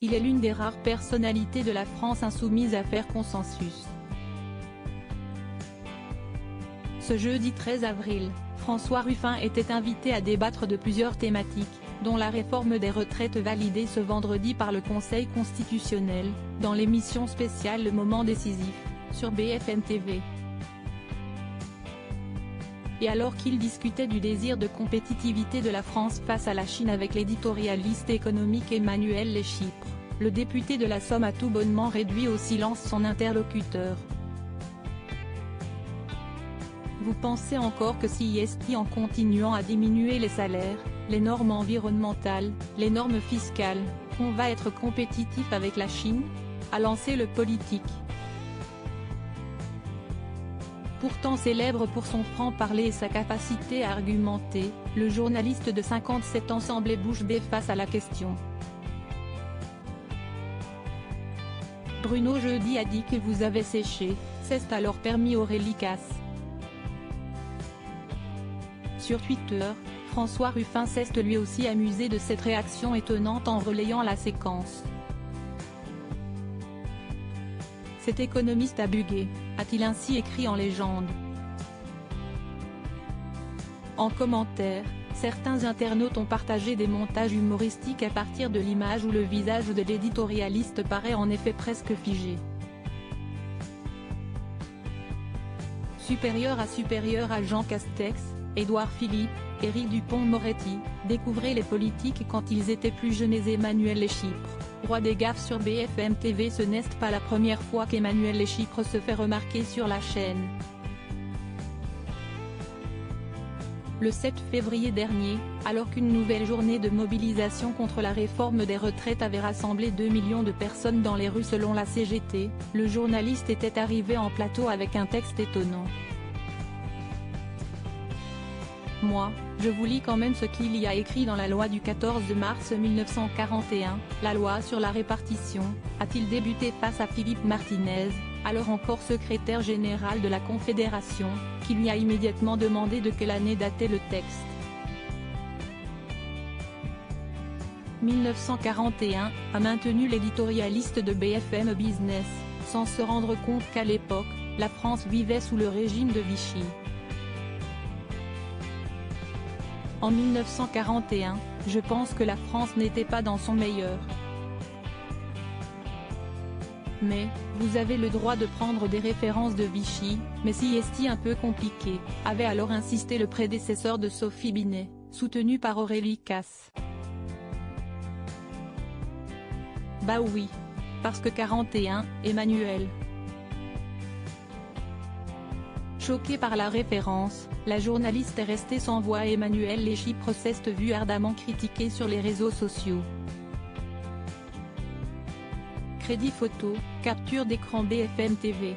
Il est l'une des rares personnalités de la France insoumise à faire consensus. Ce jeudi 13 avril, François Ruffin était invité à débattre de plusieurs thématiques, dont la réforme des retraites validée ce vendredi par le Conseil constitutionnel, dans l'émission spéciale Le Moment décisif, sur BFM TV. Et alors qu'il discutait du désir de compétitivité de la France face à la Chine avec l'éditorialiste économique Emmanuel Leschypre, le député de la Somme a tout bonnement réduit au silence son interlocuteur. Vous pensez encore que si en continuant à diminuer les salaires, les normes environnementales, les normes fiscales, on va être compétitif avec la Chine ? A lancé le politique. Pourtant célèbre pour son franc-parler et sa capacité à argumenter, le journaliste de 57 ans semblait bouche bée face à la question. Bruno Jeudi a dit que vous avez séché, c'est alors permis Aurélie Casse. Sur Twitter, François Ruffin s'est lui aussi amusé de cette réaction étonnante en relayant la séquence. Cet économiste a bugué, a-t-il ainsi écrit en légende. En commentaire, certains internautes ont partagé des montages humoristiques à partir de l'image où le visage de l'éditorialiste paraît en effet presque figé. Supérieur à Jean Castex, Édouard Philippe, Éric Dupond-Moretti, découvrez les politiques quand ils étaient plus jeunes et Emmanuel Leschypre, roi des gaffes sur BFM TV. Ce n'est pas la première fois qu'Emmanuel Leschypre se fait remarquer sur la chaîne. Le 7 février dernier, alors qu'une nouvelle journée de mobilisation contre la réforme des retraites avait rassemblé 2 millions de personnes dans les rues selon la CGT, le journaliste était arrivé en plateau avec un texte étonnant. Moi, je vous lis quand même ce qu'il y a écrit dans la loi du 14 mars 1941, la loi sur la répartition, a-t-il débuté face à Philippe Martinez, alors encore secrétaire général de la Confédération, qui lui a immédiatement demandé de quelle année datait le texte. 1941, a maintenu l'éditorialiste de BFM Business, sans se rendre compte qu'à l'époque, la France vivait sous le régime de Vichy. En 1941, je pense que la France n'était pas dans son meilleur. Mais, vous avez le droit de prendre des références de Vichy, mais si est un peu compliqué, avait alors insisté le prédécesseur de Sophie Binet, soutenu par Aurélie Casse. Bah oui. Parce que 41, Emmanuel. Choquée par la référence, la journaliste est restée sans voix et Emmanuel Leschypre s'est vu ardemment critiqué sur les réseaux sociaux. Crédit photo, capture d'écran BFM TV.